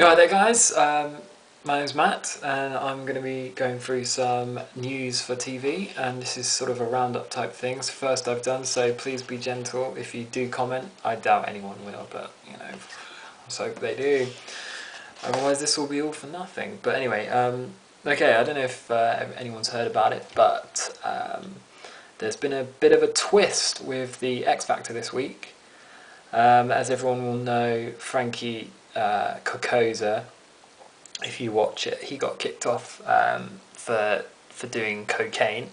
Alright there guys, my name's Matt and I'm going to be going through some news for TV, and this is sort of a roundup type thing. It's the first I've done, so please be gentle if you do comment. I doubt anyone will, but you know, let's hope they do. Otherwise this will be all for nothing. But anyway, okay, I don't know if anyone's heard about it, but there's been a bit of a twist with the X Factor this week. As everyone will know, Frankie Kokoza, if you watch it, he got kicked off for doing cocaine,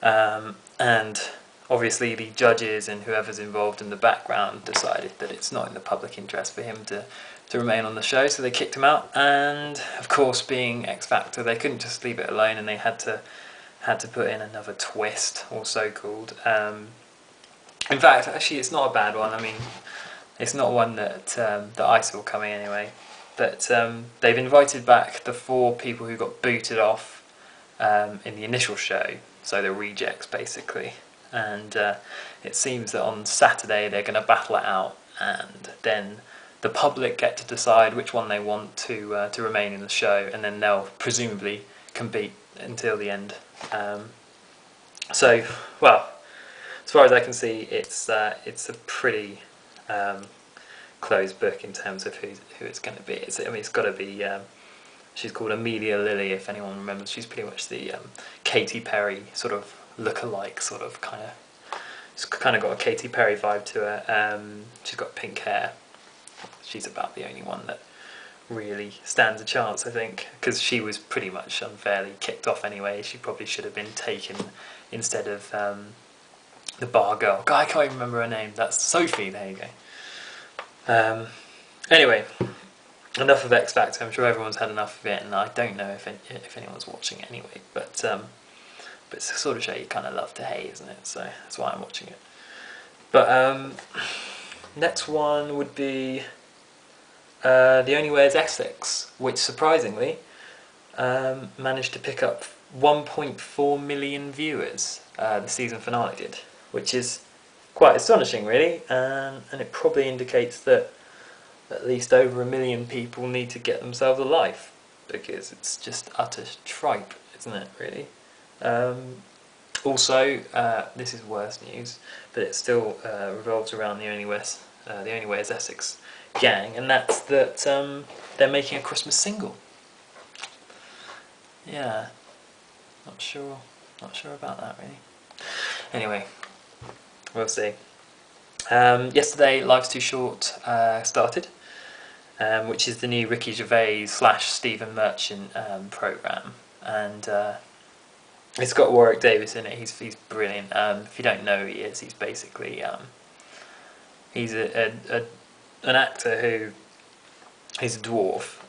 and obviously the judges and whoever's involved in the background decided that it's not in the public interest for him to remain on the show, so they kicked him out. And of course, being X Factor, they couldn't just leave it alone, and they had to put in another twist, or so called. In fact, actually, it's not a bad one. I mean, it's not one that I saw coming anyway. But they've invited back the 4 people who got booted off in the initial show, so the rejects basically. And it seems that on Saturday they're going to battle it out, and then the public get to decide which one they want to remain in the show, and then they'll presumably compete until the end. So, well, as far as I can see, it's a pretty closed book in terms of who it's going to be. It's got to be. She's called Amelia Lilly, if anyone remembers. She's pretty much the Katy Perry sort of look-alike, sort of kind of. She's kind of got a Katy Perry vibe to her. She's got pink hair. She's about the only one that really stands a chance, I think, because she was pretty much unfairly kicked off anyway. She probably should have been taken instead of the bar girl. God, I can't even remember her name. That's Sophie. There you go. Anyway, enough of X Factor. I'm sure everyone's had enough of it, and I don't know if anyone's watching it anyway. But it's a sort of show you kind of love to hate, isn't it? So that's why I'm watching it. But next one would be The Only Way Is Essex, which surprisingly managed to pick up 1.4 million viewers. The season finale did, which is quite astonishing, really, and it probably indicates that at least over 1 million people need to get themselves a life, because it's just utter tripe, isn't it, really? Also, this is worse news, but it still revolves around the Only Way Is Essex gang, and that's that they're making a Christmas single. Yeah, not sure about that, really. Anyway, we'll see. Yesterday, Life's Too Short started, which is the new Ricky Gervais / Stephen Merchant programme, and it's got Warwick Davis in it. He's brilliant. If you don't know who he is, he's basically he's an actor who is a dwarf,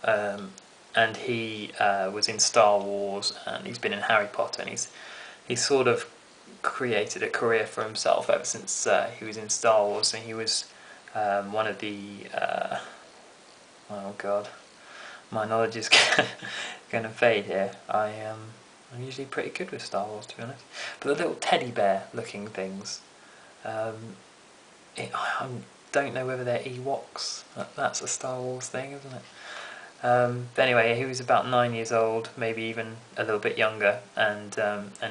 and he was in Star Wars, and he's been in Harry Potter, and he's sort of created a career for himself ever since he was in Star Wars, and he was one of the oh god, my knowledge is going to fade here. I'm usually pretty good with Star Wars, to be honest, but the little teddy bear looking things, I don't know whether they're Ewoks. That's a Star Wars thing, isn't it? But anyway, he was about 9 years old, maybe even a little bit younger, and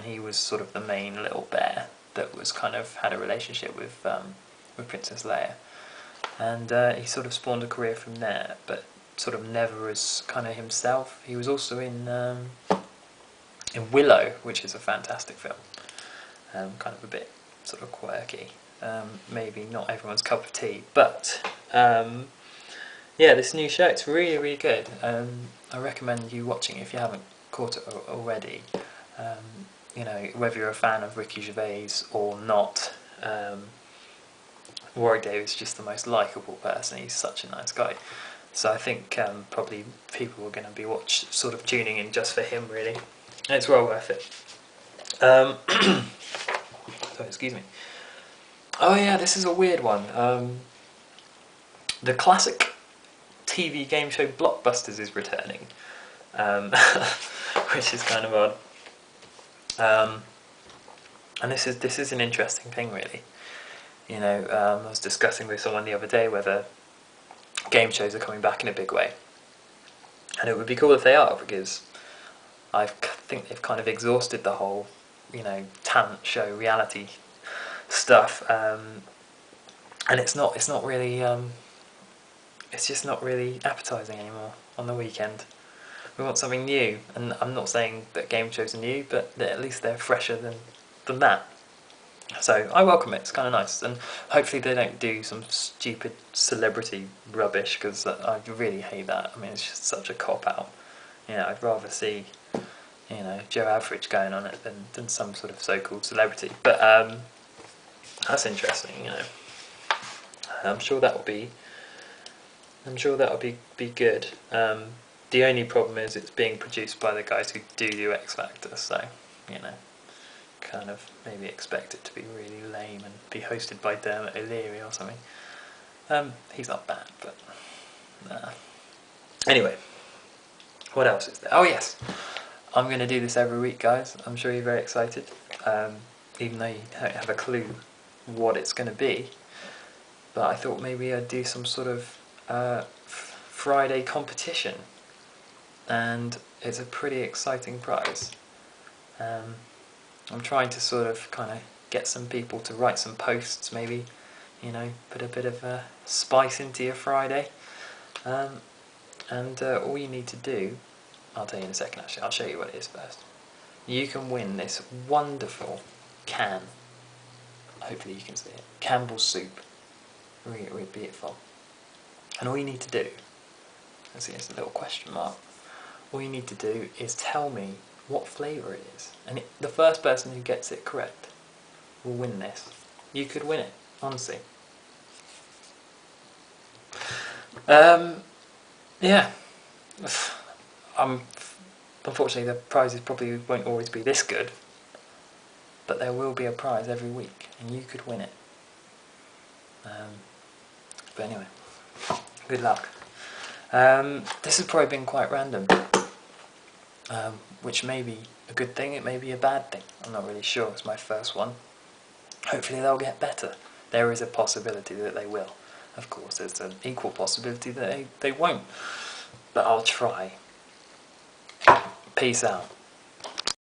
he was sort of the main little bear that was kind of had a relationship with Princess Leia, and he sort of spawned a career from there, but sort of never as kind of himself. He was also in Willow, which is a fantastic film, kind of a bit sort of quirky, maybe not everyone's cup of tea, but yeah, this new show, it's really, really good. I recommend you watching it if you haven't caught it already. You know, whether you're a fan of Ricky Gervais or not, Warwick Davis is just the most likeable person. He's such a nice guy. So I think probably people are going to be sort of tuning in just for him, really. And it's well worth it. Sorry, excuse me. Oh yeah, this is a weird one. The classic TV game show Blockbusters is returning, which is kind of odd. And this is an interesting thing, really. You know, I was discussing with someone the other day whether game shows are coming back in a big way. And it would be cool if they are, because I think they've kind of exhausted the whole, you know, talent show reality stuff, and it's not really, it's just not really appetising anymore on the weekend. We want something new, and I'm not saying that game shows are new, but at least they're fresher than that. So I welcome it. It's kind of nice, and hopefully they don't do some stupid celebrity rubbish, because I really hate that. I mean, it's just such a cop out. You know, I'd rather see, you know, Joe Average going on it than some sort of so-called celebrity. But that's interesting. You know, I'm sure that'll be be good. The only problem is it's being produced by the guys who do X Factor, so you know, kind of maybe expect it to be really lame and be hosted by Dermot O'Leary or something. He's not bad, but nah. Anyway, what else is there? Oh yes, I'm going to do this every week, guys. I'm sure you're very excited, even though you don't have a clue what it's going to be. But I thought maybe I'd do some sort of Friday competition, and it's a pretty exciting prize. I'm trying to sort of kind of get some people to write some posts, maybe, you know, put a bit of spice into your Friday. And all you need to do, I'll tell you in a second actually, I'll show you what it is first. You can win this wonderful can, hopefully you can see it, Campbell's soup. Really, really beautiful. And all you need to do, let's see, it's a little question mark. All you need to do is tell me what flavour it is, and the first person who gets it correct will win this. You could win it, honestly. Yeah. Unfortunately, the prizes probably won't always be this good, but there will be a prize every week, and you could win it. But anyway, good luck. This has probably been quite random, which may be a good thing, it may be a bad thing. I'm not really sure, it's my first one. Hopefully they'll get better. There is a possibility that they will. Of course, there's an equal possibility that they won't. But I'll try. Peace out.